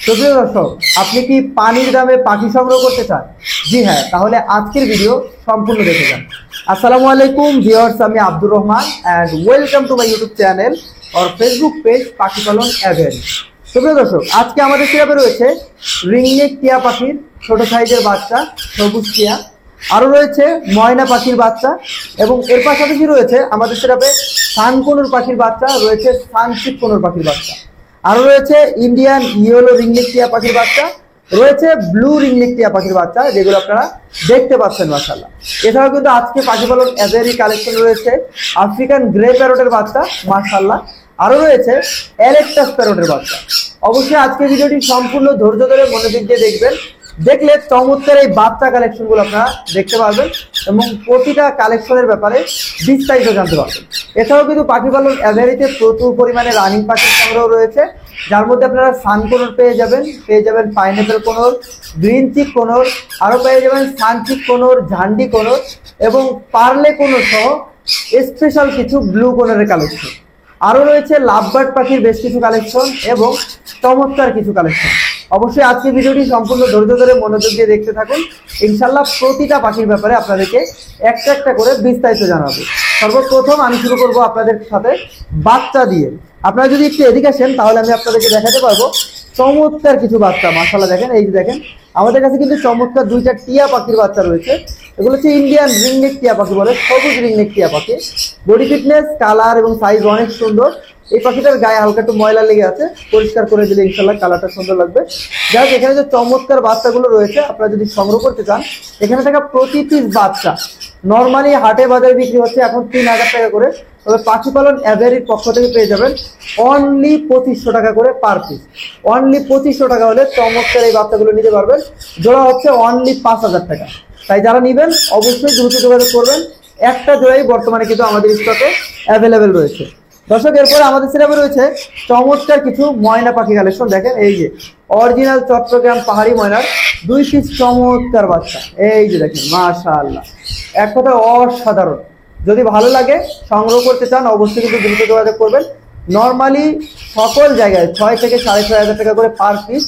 সুপ্রিয় দর্শক, আপনি কি পানির দামে পাখি সংগ্রহ করতে চান? জি হ্যাঁ, তাহলে আজকের ভিডিও সম্পূর্ণ দেখে যান। আসসালামু আলাইকুম ভিউয়ার্স, আমি Abdur Rahman and welcome to my YouTube channel और ফেসবুক পেজ পাখি পালন এভেরি। সুপ্রিয় দর্শক, আজকে আমাদের সিরাপে রয়েছে রিংনেক টিয়া পাখির ছোট সাইজের বাচ্চা, সবুজ টিয়া। আরও রয়েছে ময়না পাখির বাচ্চা এবং এর পাশাপাশি রয়েছে আমাদের সিরাপে সানকোনোর পাখির বাচ্চা, রয়েছে সানচিক কোনোর পাখির বাচ্চা, আরো রয়েছে ইন্ডিয়ান ইয়েলো রিংনেক টিয়া পাখির বাচ্চা, রয়েছে ব্লু রিংনেক টিয়া পাখির বাচ্চা, যেগুলো আপনারা দেখতে পাচ্ছেন মাশাআল্লাহ। এছাড়াও কিন্তু আজকে পাখি পালন এভেরি কালেকশন রয়েছে আফ্রিকান গ্রে প্যারটের বাচ্চা মাশাআল্লাহ, আরো রয়েছে এলেক্টাস প্যারটের বাচ্চা। অবশ্যই আজকে ভিডিওটি সম্পূর্ণ ধৈর্য ধরে মনোযোগ দিয়ে দেখবেন, দেখলে চমৎকার এই বাচ্চা কালেকশনগুলো আপনারা দেখতে পারবেন এবং প্রতিটা কালেকশনের ব্যাপারে বিস্তারিত জানতে পারবেন। এছাড়াও কিন্তু পাখি পালন এভারিতে প্রচুর পরিমাণে রানিং পাখির সংগ্রহ রয়েছে, যার মধ্যে আপনারা সানকোনোর পেয়ে যাবেন পাইনঅ্যাপেল কোনোর, গ্রিন চিক কোনোর, আরও পেয়ে যাবেন সানচিক কোনোর, ঝান্ডি কোনোর এবং পার্লে কোনোর সহ স্পেশাল কিছু ব্লু কোনোরের কালেকশন। আরও রয়েছে লাভবার্ড পাখির বেশ কিছু কালেকশন এবং চমৎকার কিছু কালেকশন। অবশ্যই আজকে ভিডিওটি সম্পূর্ণ ধৈর্য ধরে মনোযোগ দিয়ে দেখতে থাকুন। ইনশাল্লাহ প্রতিটা পাখির ব্যাপারে আপনাদেরকে একটা একটা করে বিস্তারিত জানাবো। সর্বপ্রথম আমি শুরু করব আপনাদের সাথে বাচ্চা দিয়ে। আপনারা যদি একটু এদিকে আসেন তাহলে আমি আপনাদেরকে দেখাতে পারবো চমৎকার কিছু বাচ্চা মাশাআল্লাহ। দেখেন, এই যে দেখেন, আমাদের কাছে কিন্তু চমৎকার দুইটা টিয়া পাখির বাচ্চা রয়েছে। এগুলো হচ্ছে ইন্ডিয়ান রিংনেক টিয়া পাখি বলে, সবুজ রিংনেক টিয়া পাখি। বডি ফিটনেস, কালার এবং সাইজ অনেক সুন্দর। এই পাখিটার গায়ে হালকা একটু ময়লা লেগে আছে, পরিষ্কার করে দিলে ইনশাল্লাহ কালারটা সুন্দর লাগবে। যাই হোক, এখানে যে চমৎকার বাচ্চাগুলো রয়েছে আপনারা যদি সংগ্রহ করতে চান, এখানে থাকা প্রতি পিস বাচ্চা নর্মালি হাটে বাজারে বিক্রি হচ্ছে এখন 3000 টাকা করে, তবে পাখি পালন এভারির পক্ষ থেকে পেয়ে যাবেন অনলি 2500 টাকা করে পার পিস। অনলি 2500 টাকা হলে চমৎকার এই বাচ্চাগুলো নিতে পারবেন। জোড়া হচ্ছে অনলি 5000 টাকা। তাই যারা নেবেন অবশ্যই দ্রুত যোগাযোগ করবেন। একটা জোড়াই বর্তমানে কিন্তু আমাদের স্টকে অ্যাভেলেবেল রয়েছে। দর্শক, এরপরে আমাদের সিরাপে রয়েছে চমৎকার কিছু ময়না পাখি কালেকশন। দেখেন, এই যে অরিজিনাল চট্টগ্রাম পাহাড়ি ময়নার 2 পিস চমৎকার বাচ্চা। এই যে দেখেন মাশাআল্লাহ, এক কথা অসাধারণ। যদি ভালো লাগে সংগ্রহ করতে চান অবশ্যই কিন্তু দ্রুত যোগাযোগ করবেন। নর্মালি সকল জায়গায় 6 থেকে 6500 টাকা করে পার পিস,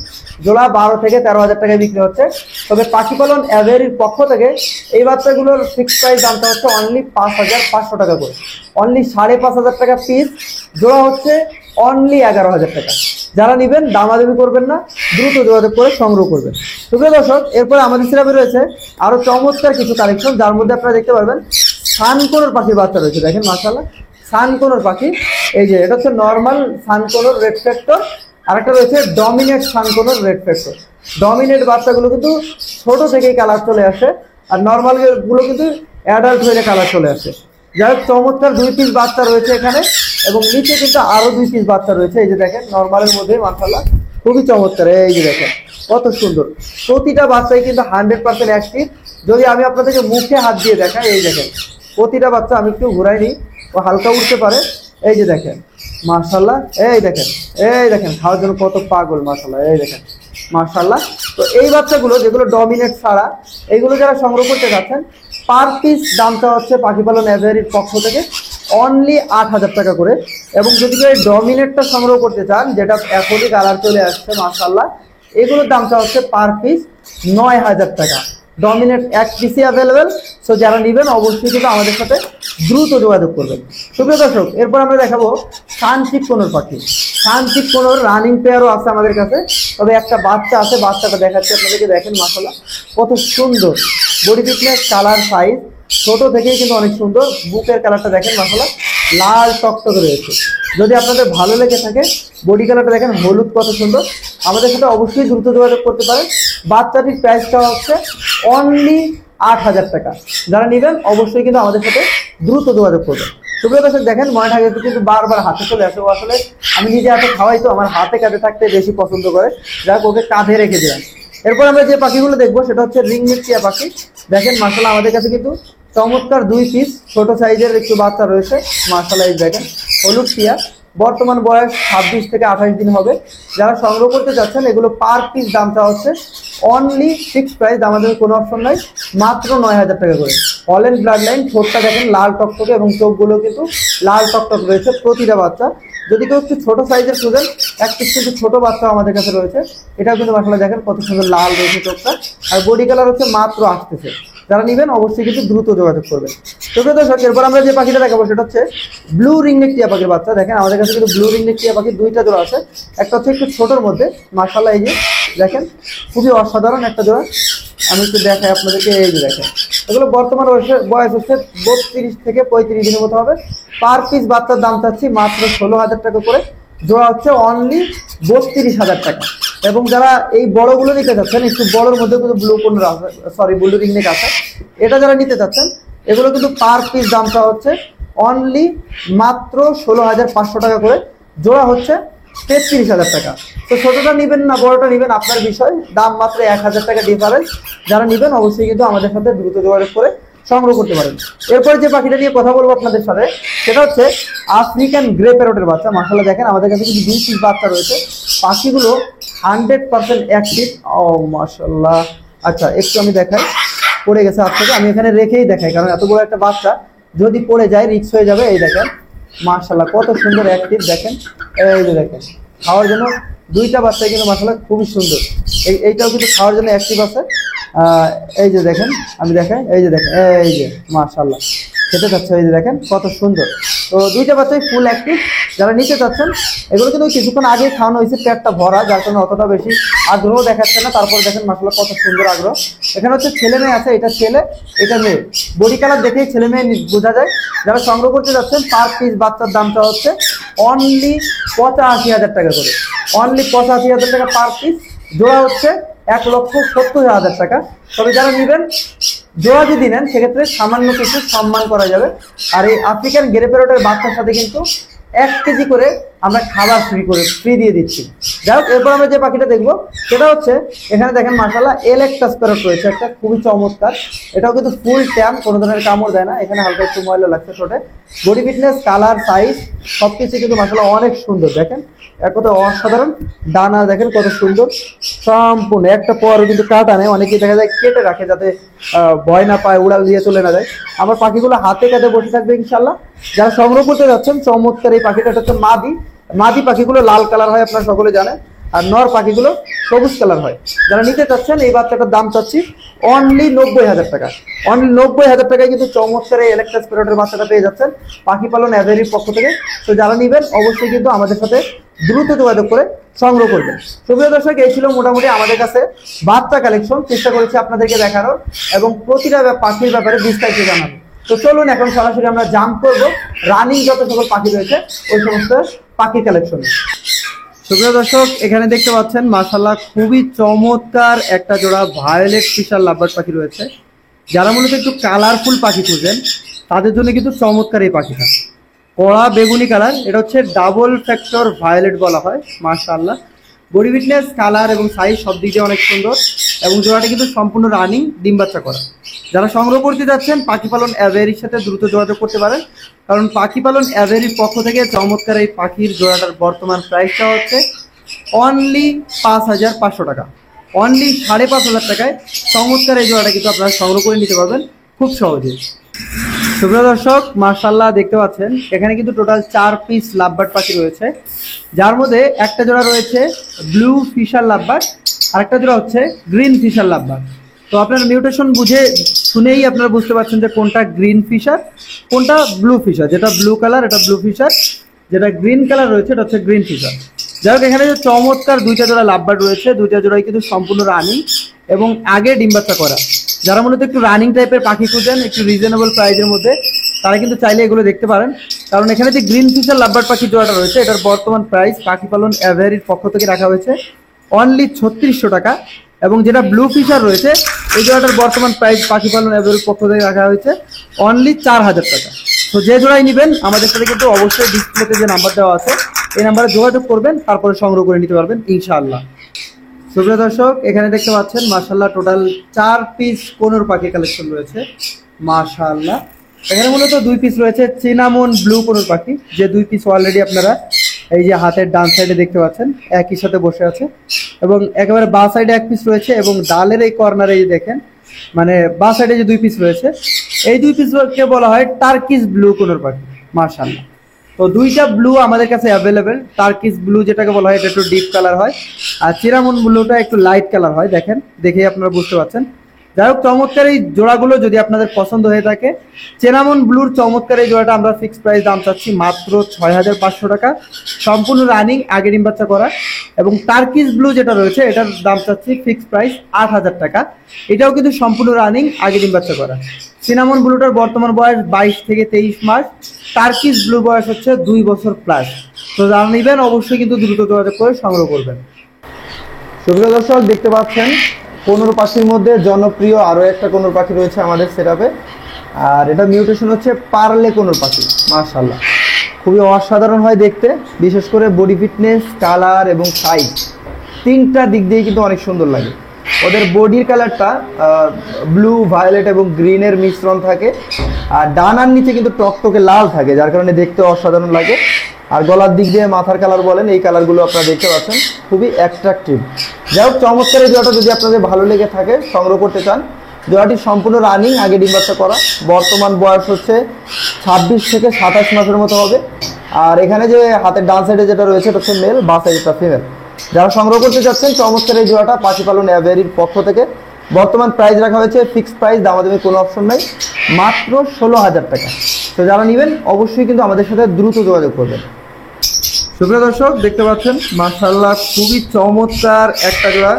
জোড়া 12 থেকে 13,000 টাকায় বিক্রি হচ্ছে। তবে পাখি পালন এভারির পক্ষ থেকে এই বাচ্চাগুলোর ফিক্সড প্রাইস দামটা হচ্ছে অনলি 5500 টাকা করে। অনলি 5500 টাকা পিস, জোড়া হচ্ছে অনলি 11,000 টাকা। যারা নেবেন দামাদামি করবেন না, দ্রুত যোগাযোগ করে সংগ্রহ করবেন। সুপ্রিয় দর্শক, এরপরে আমাদের সিরাপে রয়েছে আরো চমৎকার কিছু কালেকশন, যার মধ্যে আপনারা দেখতে পারবেন সানকোনোর পাখির বাচ্চা রয়েছে। দেখেন মাশাআল্লাহ, সানকোনোর পাখি। এই যে এটা হচ্ছে নর্মাল সানকোনোর রেড ফ্যাক্টর, আর একটা রয়েছে ডমিনেট সানকোনোর রেড ফ্যাক্টর। ডমিনেট বাচ্চাগুলো কিন্তু ছোট থেকেই কালার চলে আসে, আর নর্মাল গুলো কিন্তু অ্যাডাল্ট হয়ে কালার চলে আসে। যাই হোক, চমৎকার 2 পিস বাচ্চা রয়েছে এখানে এবং নিচে কিন্তু আরো 2 পিস বাচ্চা রয়েছে। এই যে দেখেন, নর্মালের মধ্যে মাশাআল্লাহ খুবই চমৎকার। এই যে দেখেন কত সুন্দর, প্রতিটা বাচ্চাই কিন্তু 100% অ্যাক্টিভ। যদি আমি আপনাদেরকে মুখে হাত দিয়ে দেখাই, এই দেখেন প্রতিটা বাচ্চা, আমি একটু ঘুরাই নিই, ও হালকা উঠতে পারে। এই যে দেখেন মাশাআল্লাহ, এই দেখেন খাওয়ার জন্য কত পাগল মাশাআল্লাহ। এই দেখেন মাশাআল্লাহ। তো এই বাচ্চাগুলো যেগুলো ডমিনেট ছাড়া, এইগুলো যারা সংগ্রহ করতে যাচ্ছেন, পার পিস দামটা হচ্ছে পাখি পালন এভারির পক্ষ থেকে অনলি 8000 টাকা করে। এবং যদি কেউ ডমিনেটটা সংগ্রহ করতে চান, যেটা এখনই কালার চলে আসছে মাশাআল্লাহ, এগুলোর দামটা হচ্ছে পার পিস 9000 টাকা। ডমিনেট এক পিসই অ্যাভেলেবেল। সো যারা নেবেন অবশ্যই কিন্তু আমাদের সাথে দ্রুত যোগাযোগ করবেন। সুপ্রিয় দর্শক, এরপর আমরা দেখাবো সানচিক কোনোর পাখি। সানচিক কোনোর রানিং পেয়ারও আছে আমাদের কাছে, তবে একটা বাচ্চা আছে, বাচ্চাটা দেখাচ্ছি আপনাদেরকে। দেখেন মাশাআল্লাহ কত সুন্দর, বডি ফিটনেস, কালার, সাইজ ছোট থেকেই কিন্তু অনেক সুন্দর। বুকের কালারটা দেখেন মাশাআল্লাহ লাল টকটকে রয়েছে। যদি আপনাদের ভালো লেগে থাকে, বডি কালারটা দেখেন হলুদ, কত সুন্দর। আমাদের সাথে অবশ্যই দ্রুত যোগাযোগ করতে পারেন। বাচ্চাটির প্রাইসটা হচ্ছে অনলি 8000 টাকা। যারা নেবেন অবশ্যই কিন্তু আমাদের সাথে দ্রুত যোগাযোগ করবেন। সুপ্রিয় দর্শক, দেখেন ময়না কিন্তু বারবার হাতে চলে আসে। ও আসলে আমি নিজে হাতে খাওয়াই, তো আমার হাতে কাঁধে থাকতে বেশি পছন্দ করে, যাক ওকে কাঁধে রেখে দিলাম। এরপর আমরা যে পাখিগুলো দেখবো সেটা হচ্ছে রিংনেক টিয়া পাখি। দেখেন মাশাআল্লাহ, আমাদের কাছে কিন্তু চমৎকার 2 পিস ছোট সাইজের একটু বাচ্চা রয়েছে মাশাআল্লাহ। এই দেখেন হলুদ টিয়া, বর্তমান বয়স 26 থেকে 28 দিন হবে। যারা সংগ্রহ করতে চাচ্ছেন, এগুলো পার পিস দামটা হচ্ছে অনলি ফিক্সড প্রাইস, আমাদের কোনো অপশন নাই, মাত্র 9000 টাকা করে। হল্যান্ড ব্লাড লাইন, ঠোঁটটা দেখেন লাল টকটকে এবং চোখগুলো কিন্তু লাল টকটক রয়েছে প্রতিটা বাচ্চা। যদি কেউ একটু ছোট সাইজের খুঁজেন, এক পিস কিন্তু ছোট বাচ্চা আমাদের কাছে রয়েছে। এটাও কিন্তু মাশাআল্লাহ দেখেন কত সুন্দর লাল রয়েছে চোখটা, আর বডি কালার হচ্ছে মাত্র আসতেছে। যারা নেবেন অবশ্যই কিন্তু দ্রুত যোগাযোগ করবেন। তো প্রিয় দর্শক, এরপর আমরা যে পাখিটা দেখাবো সেটা হচ্ছে ব্লু রিংনেক টিয়া পাখির বাচ্চা। দেখেন আমাদের কাছে কিন্তু ব্লু রিংনেক টিয়া পাখির দুইটা জোড়া আছে, একটা হচ্ছে একটু ছোটোর মধ্যে, মাশাআল্লাহ এই যে দেখেন খুবই অসাধারণ একটা জোড়া। আমি একটু দেখাই আপনাদেরকে, এই যে দেখেন এগুলো বর্তমান বয়স হচ্ছে 32 থেকে 35 দিনের মতো হবে। পার পিস বাচ্চার দাম চাচ্ছি মাত্র 16,000 টাকা করে, জোড়া হচ্ছে অনলি 32,000 টাকা। এবং যারা এই বড়গুলো নিতে চাচ্ছেন, একটু বড়োর মধ্যে কিন্তু ব্লু কোনরা আছে, সরি ব্লু রিংনেক আছে, এটা যারা নিতে চাচ্ছেন এগুলো কিন্তু পার পিস দামটা হচ্ছে অনলি মাত্র 16,500 টাকা করে, জোড়া হচ্ছে 33,000 টাকা। তো ছোটটা নেবেন না বড়টা নেবেন আপনার বিষয়, দাম মাত্র 1,000 টাকা ডিফারেন্স। যারা নেবেন অবশ্যই কিন্তু আমাদের সাথে দ্রুত যোগাযোগ করে সংগ্রহ করতে পারেন। এরপর যে পাখিটা নিয়ে কথা বলবো আপনাদের সাথে সেটা হচ্ছে আফ্রিকান গ্রে প্যারটের বাচ্চা। মাশাআল্লাহ দেখেন আমাদের কাছে কিন্তু 2 পিস বাচ্চা রয়েছে, পাখিগুলো 100% অ্যাক্টিভ। ও মাশাআল্লাহ, আচ্ছা একটু আমি দেখাই, পড়ে গেছে হাত থেকে, আমি এখানে রেখেই দেখাই কারণ এত বড় একটা বাচ্চা যদি পড়ে যায় রিস্ক হয়ে যাবে। এই দেখেন মাশাআল্লাহ কত সুন্দর অ্যাক্টিভ, দেখেন এই যে দেখেন খাওয়ার জন্য দুইটা বাচ্চা কিন্তু মাশাআল্লাহ খুবই সুন্দর। এইটাও কিন্তু খাওয়ার জন্য অ্যাক্টিভ আছে। এই যে দেখেন আমি দেখাই, এই যে দেখেন এই যে মাশাআল্লাহ খেতে চাচ্ছে, এই যে দেখেন কত সুন্দর। তো দুইটা বাচ্চাই ফুল অ্যাক্টিভ। যারা নিতে চাচ্ছেন এগুলো কিন্তু কিছুক্ষণ আগেই খাওয়ানো হয়েছে, পেটটা ভরা, যার জন্য অতটা বেশি আগ্রহ দেখাচ্ছে না। তারপর দেখেন মাশাআল্লাহ কত সুন্দর আগ্রহ। এখানে হচ্ছে ছেলে মেয়ে আছে, এটা ছেলে এটা মেয়ে, বডি কালার দেখেই ছেলে মেয়ে বোঝা যায়। যারা সংগ্রহ করতে যাচ্ছেন পার পিস বাচ্চার দামটা হচ্ছে অনলি 85,000 টাকা করে, অনলি 85,000 টাকা পার পিস। জোড়া হচ্ছে 1,70,000 টাকা। তবে যারা নেবেন জোড়া যদি নেন সেক্ষেত্রে সামান্য কিছু সম্মান করা যাবে। আর এই আফ্রিকান গ্রে প্যারটের বাচ্চার সাথে কিন্তু 1 কেজি করে আমরা খাবার ফ্রি দিয়ে দিচ্ছি। যাই হোক, এরপর আমরা যে পাখিটা দেখবো সেটা হচ্ছে এখানে দেখেন মাশাআল্লাহ এলেকটাস প্যারট রয়েছে একটা, খুবই চমৎকার। এটাও কিন্তু ফুল ট্যাম, কোনো ধরনের কামড় দেয় না। এখানে হালকা একটু ময়লা লাগছে ঠোঁটে। বডি ফিটনেস, কালার, সাইজ সবকিছু কিন্তু মাশাআল্লাহ অনেক সুন্দর। দেখেন এক কথা অসাধারণ, ডানা দেখেন কত সুন্দর, সম্পূর্ণ একটা পর কিন্তু কাটা নেই। অনেকেই দেখা যায় কেটে রাখে যাতে ভয় না পায়, উড়াল দিয়ে চলে না যায়। আমার পাখিগুলো হাতে কাটে বসে থাকবে ইনশাল্লাহ। যারা সংগ্রহ করতে যাচ্ছেন চমৎকার এই পাখিটা হচ্ছে মাদি পাখিগুলো লাল কালার হয় আপনারা সকলে জানেন, আর নর পাখিগুলো সবুজ কালার হয়। যারা নিতে চাচ্ছেন এই বাচ্চাটার দাম চাচ্ছি অনলি 90,000 টাকা, অনলি 90,000 টাকায় কিন্তু চমৎকার এই এলেকটাস প্যারটের বাচ্চাটা পেয়ে যাচ্ছেন পাখি পালন অ্যাভেরির পক্ষ থেকে। তো যারা নেবেন অবশ্যই কিন্তু আমাদের সাথে দ্রুত যোগাযোগ করে সংগ্রহ করবেন। সুপ্রিয় দর্শক, এই ছিল মোটামুটি আমাদের কাছে বাচ্চা কালেকশন, চেষ্টা করেছি আপনাদেরকে দেখানোর এবং প্রতিটা পাখির ব্যাপারে বিস্তারিত জানানো। তো চলুন এখন সরাসরি আমরা জাম্প করবো রানিং যত সকল পাখি রয়েছে ওই সমস্ত পাখির কালেকশন। সুপ্রিয় দর্শক, এখানে দেখতে পাচ্ছেন মাশাআল্লাহ খুবই চমৎকার একটা জোড়া ভায়োলেট ফিশার লাভবার্ড পাখি রয়েছে। যারা মূলত একটু কালারফুল পাখি খুঁজেন তাদের জন্য কিন্তু চমৎকার এই পাখিটা, কড়া বেগুনি কালার। এটা হচ্ছে ডাবল ফ্যাক্টর ভায়োলেট বলা হয়। মাশাআল্লাহ বডি ফিটনেস, কালার এবং সাইজ সব দিক দিয়ে অনেক সুন্দর এবং জোড়াটা কিন্তু সম্পূর্ণ রানিং, ডিম বাচ্চা করা। যারা সংগ্রহ করতে যাচ্ছেন পাখি পালন অ্যাভেরির সাথে দ্রুত যোগাযোগ করতে পারেন, কারণ পাখি পালন অ্যাভেরির পক্ষ থেকে চমৎকার এই পাখির জোড়াটার বর্তমান প্রাইসটা হচ্ছে অনলি 5,500 টাকা, অনলি 5,500 টাকায় চমৎকার এই জোড়াটা কিন্তু আপনারা সংগ্রহ করে নিতে পারবেন খুব সহজে। সুপ্রিয় দর্শক, মাশাআল্লাহ দেখতে পাচ্ছেন এখানে কিন্তু টোটাল 4 পিস লাভবার্ড পাখি রয়েছে, যার মধ্যে একটা জোড়া রয়েছে ব্লু ফিশার লাভবার্ড, আরেকটা জোড়া হচ্ছে গ্রিন ফিশার লাভবার্ড। তো আপনারা মিউটেশন বুঝে শুনেই আপনারা বুঝতে পারছেন যে কোনটা গ্রিন ফিশার কোনটা ব্লু ফিশার। যেটা ব্লু কালার এটা ব্লু ফিশার, যেটা গ্রিন কালার রয়েছে এটা হচ্ছে গ্রিন ফিশার। যাই হোক, এখানে যে চমৎকার দুইটা জোড়া লাভবার্ড রয়েছে, দুইটা জোড়াই কিন্তু সম্পূর্ণ রানিং এবং আগে ডিম বাচ্চা করা। যারা মূলত একটু রানিং টাইপের পাখি খুঁজেন একটু রিজনেবল প্রাইসের মধ্যে, তারা কিন্তু চাইলে এগুলো দেখতে পারেন। কারণ এখানে যে গ্রিন ফিশার লাভবার্ড পাখি জোড়াটা রয়েছে এটার বর্তমান প্রাইস পাখি পালন অ্যাভেরির পক্ষ থেকে রাখা হয়েছে অনলি 3600 টাকা, এবং যেটা ব্লু ফিশার রয়েছে এই জোড়াটার বর্তমান প্রাইস পাখি পালন অ্যাভেরির পক্ষ থেকে রাখা হয়েছে অনলি 4,000 টাকা। তো যে জোড়াই নেবেন আমাদের সাথে কিন্তু অবশ্যই ডিসপ্লেতে যে নাম্বার দেওয়া আছে এই নাম্বারে যোগাযোগ করবেন, তারপরে সংগ্রহ করে নিতে পারবেন ইনশাআল্লাহ। সুপ্রিয় দর্শক, এখানে দেখতে পাচ্ছেন মাশাআল্লাহ টোটাল 4 পিস কোনোর পাখি কালেকশন রয়েছে। মাশাআল্লাহ এখানে মূলত 2 পিস রয়েছে চিনামন ব্লু কোনোর পাখি, যে 2 পিস অলরেডি আপনারা এই যে হাতের ডান সাইডে দেখতে পাচ্ছেন একই সাথে বসে আছে, এবং একেবারে বাঁ সাইডে 1 পিস রয়েছে, এবং ডালের এই কর্নারে এই দেখেন মানে বাঁ সাইডে যে 2 পিস রয়েছে এই 2 পিসকে বলা হয় টার্কিশ ব্লু কোনোর পাখি। মাশাআল্লাহ তো দুইটা ব্লু আমাদের কাছে অ্যাভেলেবেল। টার্কিশ ব্লু যেটাকে বলা হয় এটা একটু ডিপ কালার হয়, আর চিনামন ব্লুটা একটু লাইট কালার হয়। দেখেন, দেখেই আপনারা বুঝতে পারছেন। যাই হোক, চমৎকার এই জোড়াগুলো যদি আপনাদের পছন্দ হয়ে থাকে, চেনামন ব্লুর চমৎকার এই জোড়াটা আমরা ফিক্সড প্রাইস দাম চাচ্ছি মাত্র 6,500 টাকা, সম্পূর্ণ রানিং, আগে ডিম বাচ্চা করা। এবং টার্কিশ ব্লু যেটা রয়েছে এটার দাম চাচ্ছি ফিক্সড প্রাইস 8,000 টাকা, এটাও কিন্তু সম্পূর্ণ রানিং, আগে ডিম বাচ্চা করা। সিনামন ব্লুটার বর্তমান বয়স 22 থেকে 23 মাস, টার্কিশ ব্লু বয়স হচ্ছে 2 বছর প্লাস। তো যারা নেবেন অবশ্যই কিন্তু দ্রুত যোগাযোগ করে সংগ্রহ করবেন। সুপ্রিয় দর্শক, দেখতে পাচ্ছেন কোনোর পাখির মধ্যে জনপ্রিয় আরও একটা কোনোর পাখি রয়েছে আমাদের সেটআপে, আর এটা মিউটেশন হচ্ছে পার্লে কোনোর পাখি। মাশাআল্লাহ, খুবই অসাধারণ হয় দেখতে, বিশেষ করে বডি ফিটনেস, কালার এবং সাইজ তিনটা দিক দিয়ে কিন্তু অনেক সুন্দর লাগে। ওদের বডির কালারটা ব্লু, ভায়োলেট এবং গ্রিনের মিশ্রণ থাকে, আর ডানার নিচে কিন্তু টকটকে লাল থাকে, যার কারণে দেখতে অসাধারণ লাগে। আর গলার দিক দিয়ে মাথার কালার বলেন, এই কালারগুলো আপনারা দেখতে পাচ্ছেন, খুবই অ্যাট্রাকটিভ। যাই হোক, চমৎকার এই জোড়াটা যদি আপনাদের ভালো লেগে থাকে, সংগ্রহ করতে চান, জোড়াটি সম্পূর্ণ রানিং, আগে ডিম বাচ্চা করা, বর্তমান বয়স হচ্ছে 26 থেকে 27 মাসের মতো হবে। আর এখানে যে হাতের ডান সাইডে যেটা রয়েছে এটা হচ্ছে মেল, বাঁ সাইডটা ফিমেল। যারা সংগ্রহ করতে চাচ্ছেন, চমৎকার এই জোড়াটা পাখি পালন অ্যাভেরির পক্ষ থেকে বর্তমান প্রাইস রাখা হয়েছে ফিক্সড প্রাইস, দামাদামি কোনো অপশন নাই, মাত্র 16,000 টাকা। তো যারা নেবেন অবশ্যই কিন্তু আমাদের সাথে দ্রুত যোগাযোগ করবেন। সুপ্রিয় দর্শক, দেখতে পাচ্ছেন মাশাআল্লাহ খুবই চমৎকার একটা জোড়া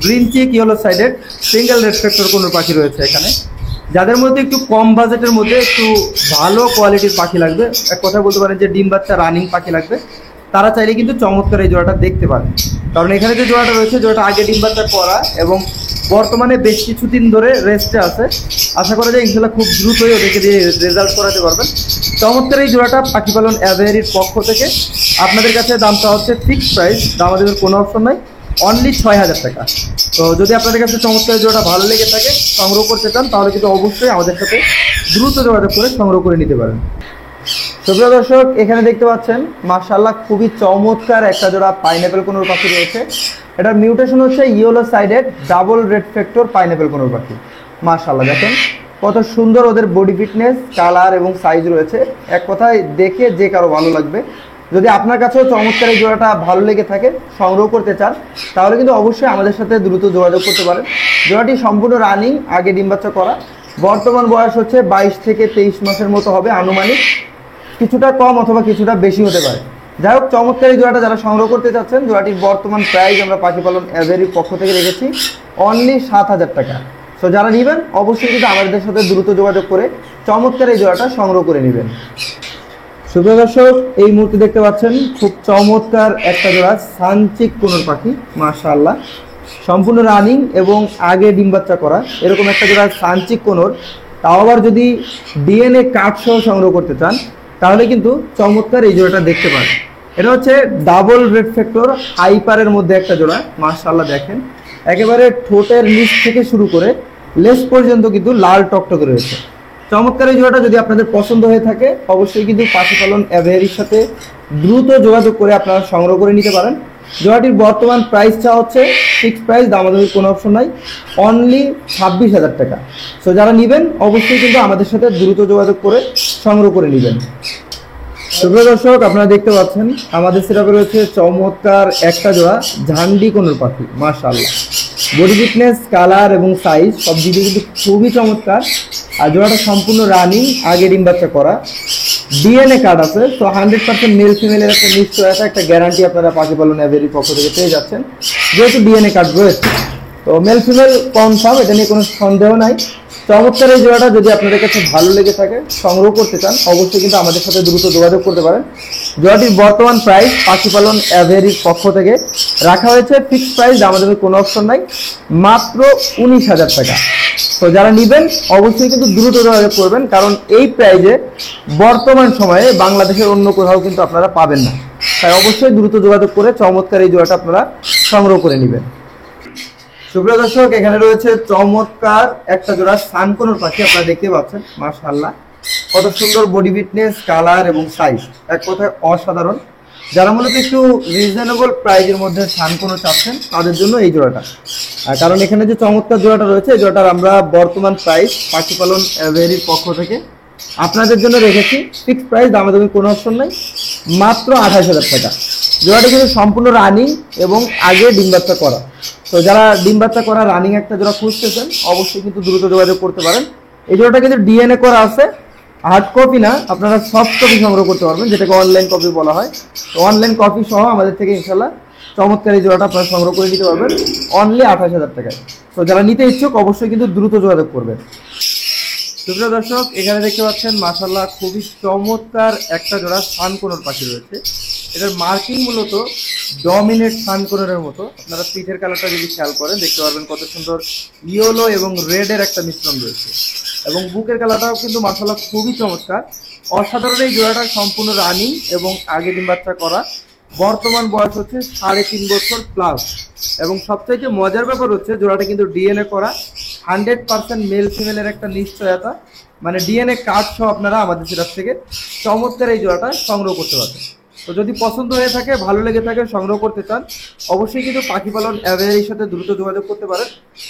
green cheek yellow sided single red factor কোনো পাখি রয়েছে এখানে। যাদের মধ্যে একটু কম বাজেটের মধ্যে একটু ভালো কোয়ালিটির পাখি লাগবে, এক কথা বলতে পারেন যে ডিম বাচ্চা রানিং পাখি লাগবে, তারা চাইলে কিন্তু চমৎকার এই জোড়াটা দেখতে পারেন। কারণ এখানে যে জোড়াটা রয়েছে, জোড়াটা আগে ডিম বাচ্চা করা এবং বর্তমানে বেশ কিছুদিন ধরে রেস্টে আছে। আশা করা যায় ইনশাল্লাহ খুব দ্রুতই ওদেরকে দিয়ে রেজাল্ট করাতে পারবেন। চমৎকার এই জোড়াটা পাখি পালন অ্যাভেরির পক্ষ থেকে আপনাদের কাছে দামটা হচ্ছে ফিক্সড প্রাইস, আমাদের কোনো অপশন নাই, অনলি 6,000 টাকা। তো যদি আপনাদের কাছে চমৎকার জোড়াটা ভালো লেগে থাকে, সংগ্রহ করতে চান, তাহলে কিন্তু অবশ্যই আমাদের সাথে দ্রুত যোগাযোগ করে সংগ্রহ করে নিতে পারেন। সুপ্রিয় দর্শক, এখানে দেখতে পাচ্ছেন মাশাআল্লাহ খুবই চমৎকার একটা জোড়া পাইনঅ্যাপেল কোনোর পাখি রয়েছে। এটার মিউটেশন হচ্ছে yellow sided double red factor pineapple conure পাখি। মাশাআল্লাহ, দেখেন কত সুন্দর ওদের বডি ফিটনেস, কালার এবং সাইজ রয়েছে। এক কথায় দেখে যে কারো ভালো লাগবে। যদি আপনার কাছেও চমৎকার এই জোড়াটা ভালো লেগে থাকে, সংগ্রহ করতে চান, তাহলে কিন্তু অবশ্যই আমাদের সাথে দ্রুত যোগাযোগ করতে পারেন। জোড়াটি সম্পূর্ণ রানিং, আগে ডিম বাচ্চা করা, বর্তমান বয়স হচ্ছে 22 থেকে 23 মাসের মতো হবে আনুমানিক, কিছুটা কম অথবা কিছুটা বেশি হতে পারে। যাই হোক, চমৎকার এই জোড়াটা যারা সংগ্রহ করতে চাচ্ছেন, জোড়াটির বর্তমান প্রাইস আমরা পাখি পালন অ্যাভেরির পক্ষ থেকে রেখেছি অনলি 7,000 টাকা। সো যারা নেবেন অবশ্যই কিন্তু আমাদের সাথে দ্রুত যোগাযোগ করে চমৎকার এই জোড়াটা সংগ্রহ করে নেবেন। সুপ্রিয় দর্শক, এই মুহূর্তে দেখতে পাচ্ছেন খুব চমৎকার একটা জোড়া সানচিক কোনোর পাখি। মাশাআল্লাহ, সম্পূর্ণ রানিং এবং আগে ডিম বাচ্চা করা এরকম একটা জোড়া সানচিক কোনোর, তাও আবার যদি ডিএনএ কার্ড সহ সংগ্রহ করতে চান, তাহলে কিন্তু চমৎকার এই জোড়াটা দেখতে পারেন। এটা হচ্ছে ডাবল রেড ফ্যাক্টর হাইপারের মধ্যে একটা জোড়া। মাশাআল্লাহ, দেখেন একেবারে ঠোঁটের নিচ থেকে শুরু করে লেস পর্যন্ত কিন্তু লাল টকটকে রয়েছে। চমৎকার এই জোড়াটা যদি আপনাদের পছন্দ হয়ে থাকে, অবশ্যই কিন্তু পাখি পালন অ্যাভেরির সাথে দ্রুত যোগাযোগ করে আপনারা সংগ্রহ করে নিতে পারেন। জোড়াটির বর্তমান প্রাইসটা হচ্ছে ফিক্সড প্রাইস, দামাদামির কোনো অপশন নাই, অনলি 26,000 টাকা। সো যারা নেবেন অবশ্যই কিন্তু আমাদের সাথে দ্রুত যোগাযোগ করে সংগ্রহ করে নেবেন। সুপ্রিয় দর্শক, আপনারা দেখতে পাচ্ছেন আমাদের সেটআপে রয়েছে চমৎকার একটা জোড়া ঝান্ডি কোনোর পাখি। মাশাআল্লাহ, বডি ফিটনেস, কালার এবং সাইজ সব দিকে কিন্তু খুবই চমৎকার। আর জোড়াটা সম্পূর্ণ রানিং, আগে ডিম বাচ্চা করা, ডিএনএ কার্ড আছে। তো 100% মেল ফিমেলের একটা নিশ্চয়তা, একটা গ্যারান্টি আপনারা পাখি পালন অ্যাভেরির পক্ষ থেকে পেয়ে যাচ্ছেন, যেহেতু ডিএনএ কার্ড রয়েছে। তো মেল ফিমেল কনফার্ম, এটা নিয়ে কোনো সন্দেহ নাই। চমৎকার এই জোড়াটা যদি আপনাদের কাছে ভালো লেগে থাকে, সংগ্রহ করতে চান, অবশ্যই কিন্তু আমাদের সাথে দ্রুত যোগাযোগ করতে পারেন। জোড়াটির বর্তমান প্রাইস পাখি পালন অ্যাভেরির পক্ষ থেকে রাখা হয়েছে ফিক্সড প্রাইস, আমাদের কোনো অপশন নাই, মাত্র 19,000 টাকা। তো যারা নেবেন অবশ্যই কিন্তু দ্রুত যোগাযোগ করবেন, কারণ এই প্রাইজে বর্তমান সময়ে বাংলাদেশের অন্য কোথাও কিন্তু আপনারা পাবেন না। তাই অবশ্যই দ্রুত যোগাযোগ করে চমৎকার এই জোড়াটা আপনারা সংগ্রহ করে নেবেন। সুপ্রিয় দর্শক, এখানে রয়েছে চমৎকার একটা জোড়া সানকোনোর পাখি, আপনারা দেখতে পাচ্ছেন। মাশাআল্লাহ, কত সুন্দর বডি ফিটনেস, কালার এবং সাইজ, এক কথায় অসাধারণ। যারা মূলত একটু রিজনেবল প্রাইজের মধ্যে সানকোনো চাচ্ছেন, তাদের জন্য এই জোড়াটা। কারণ এখানে যে চমৎকার জোড়াটা রয়েছে, এই জোড়াটার আমরা বর্তমান প্রাইস পাখি পালন অ্যাভেরির পক্ষ থেকে আপনাদের জন্য রেখেছি ফিক্সড প্রাইস, দামাদামি কোনো অপশন নাই, মাত্র 28,000 টাকা। জোড়াটা কিন্তু সম্পূর্ণ রানিং এবং আগে ডিম বাচ্চা করা। তো যারা ডিম বাচ্চা করা রানিং একটা জোড়া খুঁজতেছেন অবশ্যই কিন্তু দ্রুত যোগাযোগ করতে পারেন। এই জোড়াটা কিন্তু ডিএনএ করা আছে, হার্ড কপি না, আপনারা সফট কপি সংগ্রহ করতে পারবেন, যেটাকে অনলাইন কপি বলা হয়। তো অনলাইন কপি সহ আমাদের থেকে ইনশাল্লাহ চমৎকার এই জোড়াটা আপনারা সংগ্রহ করে নিতে পারবেন অনলি 28,000 টাকায়। তো যারা নিতে ইচ্ছুক অবশ্যই কিন্তু দ্রুত যোগাযোগ করবেন। সুপ্রিয় দর্শক, এখানে দেখতে পাচ্ছেন মাশাআল্লাহ খুবই চমৎকার একটা জোড়া সানকোনর পাখি রয়েছে। এটার মার্কিং মূলত ডমিনেট সানকোনরের মতো। আপনারা পিঠের কালারটা যদি খেয়াল করেন দেখতে পারবেন কত সুন্দর ইয়েলো এবং রেডের একটা মিশ্রণ রয়েছে, এবং বুকের কালারটাও কিন্তু মাশাআল্লাহ খুবই চমৎকার, অসাধারণ। এই জোড়াটা সম্পূর্ণ রানিং এবং আগে ডিম বাচ্চা করা। বর্তমান বয়স হচ্ছে 3.5 বছর প্লাস, এবং সবচাইতে মজার ব্যাপার হচ্ছে জোড়াটা কিন্তু ডিএনএ করা, 100% মেল ফিমেলের একটা নিশ্চয়তা, মানে ডিএনএ কার্ড সহ আপনারা আমাদের সেটার থেকে চমৎকার এই জোড়াটা সংগ্রহ করতে পারবেন। তো যদি পছন্দ হয়ে থাকে, ভালো লেগে থাকে, সংগ্রহ করতে চান, অবশ্যই কিন্তু পাখি পালন অ্যাভেয়ারির সাথে দ্রুত যোগাযোগ করতে পারেন।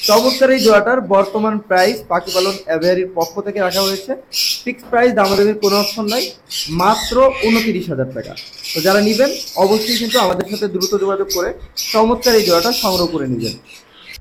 চমৎকার এই জোড়াটার বর্তমান প্রাইস পাখি পালন অ্যাভেয়ারির পক্ষ থেকে রাখা হয়েছে ফিক্সড প্রাইস, দামাদামির কোনো অপশন নাই, মাত্র 29,000 টাকা। তো যারা নেবেন অবশ্যই কিন্তু আমাদের সাথে দ্রুত যোগাযোগ করে চমৎকার এই জোড়াটা সংগ্রহ করে নেবেন।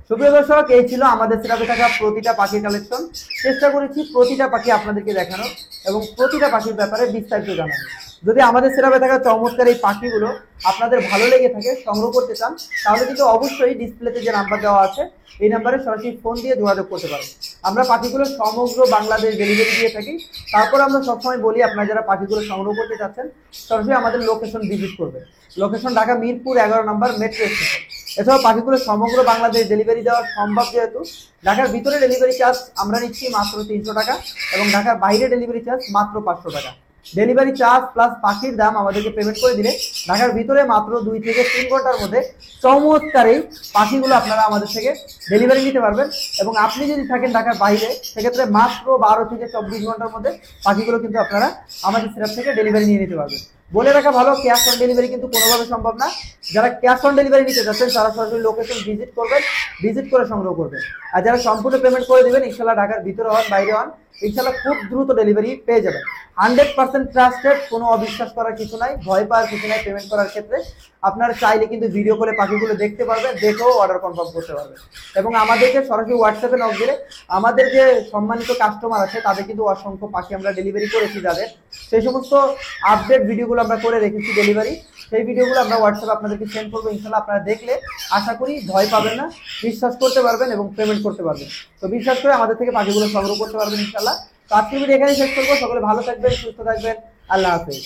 সুপ্রিয় দর্শক, এই ছিল আমাদের সেরাপে থাকা প্রতিটা পাখির কালেকশন। চেষ্টা করেছি প্রতিটা পাখি আপনাদেরকে দেখানো এবং প্রতিটা পাখির ব্যাপারে বিস্তারিত জানানো। যদি আমাদের সেরাপে থাকা চমৎকার এই পাখিগুলো আপনাদের ভালো লেগে থাকে, সংগ্রহ করতে চান, তাহলে কিন্তু অবশ্যই ডিসপ্লেতে যে নাম্বার দেওয়া আছে এই নাম্বারে সরাসরি ফোন দিয়ে যোগাযোগ করতে পারেন। আমরা পাখিগুলো সমগ্র বাংলাদেশ ডেলিভারি দিয়ে থাকি। তারপর আমরা সবসময় বলি আপনারা যারা পাখিগুলো সংগ্রহ করতে চাচ্ছেন সরাসরি আমাদের লোকেশন ভিজিট করবেন। লোকেশন ঢাকা মিরপুর 11 নম্বর মেট্রো স্টেশন। এছাড়াও পাখিগুলো সমগ্র বাংলাদেশ ডেলিভারি দেওয়া সম্ভব, যেহেতু ঢাকার ভিতরে ডেলিভারি চার্জ আমরা নিচ্ছি মাত্র 300 টাকা এবং ঢাকার বাইরে ডেলিভারি চার্জ মাত্র 500 টাকা। ডেলিভারি চার্জ প্লাস পাখির দাম আমাদেরকে পেমেন্ট করে দিলে ঢাকার ভিতরে মাত্র 2 থেকে 3 ঘন্টার মধ্যে চমৎকার এই পাখিগুলো আপনারা আমাদের থেকে ডেলিভারি নিতে পারবেন। এবং আপনি যদি থাকেন ঢাকার বাইরে, সেক্ষেত্রে মাত্র 12 থেকে 24 ঘন্টার মধ্যে পাখিগুলো কিন্তু আপনারা আমাদের সেরাপ থেকে ডেলিভারি নিয়ে নিতে পারবেন। বলে রাখা ভালো, ক্যাশ অন ডেলিভারি কিন্তু কোনোভাবে সম্ভব না। যারা ক্যাশ অন ডেলিভারি নিতে যাচ্ছেন তারা সরাসরি লোকেশন ভিজিট করবেন, ভিজিট করে সংগ্রহ করবেন। আর যারা সম্পূর্ণ পেমেন্ট করে দেবেন, ইনশাল্লাহ ঢাকার ভিতরে হন বাইরে হন, ইনশাল্লাহ খুব দ্রুত ডেলিভারি পেয়ে যাবেন। 100% ট্রাস্টেড, কোনো অবিশ্বাস করার কিছু নাই, ভয় পাওয়ার কিছু নাই। পেমেন্ট করার ক্ষেত্রে আপনারা চাইলে কিন্তু ভিডিও কলে পাখিগুলো দেখতে পারবেন, দেখেও অর্ডার কনফার্ম করতে পারবেন। এবং আমাদেরকে সরাসরি হোয়াটসঅ্যাপে নক দিলে আমাদের যে সম্মানিত কাস্টমার আছে তাদের কিন্তু অসংখ্য পাখি আমরা ডেলিভারি করেছি, যাদের সেই সমস্ত আপডেট ভিডিওগুলো আমরা করে রেখেছি ডেলিভারি, সেই ভিডিওগুলো আমরা হোয়াটসঅ্যাপে আপনাদেরকে সেন্ড করবো। ইনশাল্লাহ আপনারা দেখলে আশা করি ভয় পাবেন না, বিশ্বাস করতে পারবেন এবং পেমেন্ট করতে পারবেন। তো বিশ্বাস করে আমাদের থেকে পাখিগুলো সংগ্রহ করতে পারবেন ইনশাল্লাহ। তো আজকের ভিডিও এখানেই শেষ করবো। সকলে ভালো থাকবেন, সুস্থ থাকবেন, আল্লাহ হাফেজ।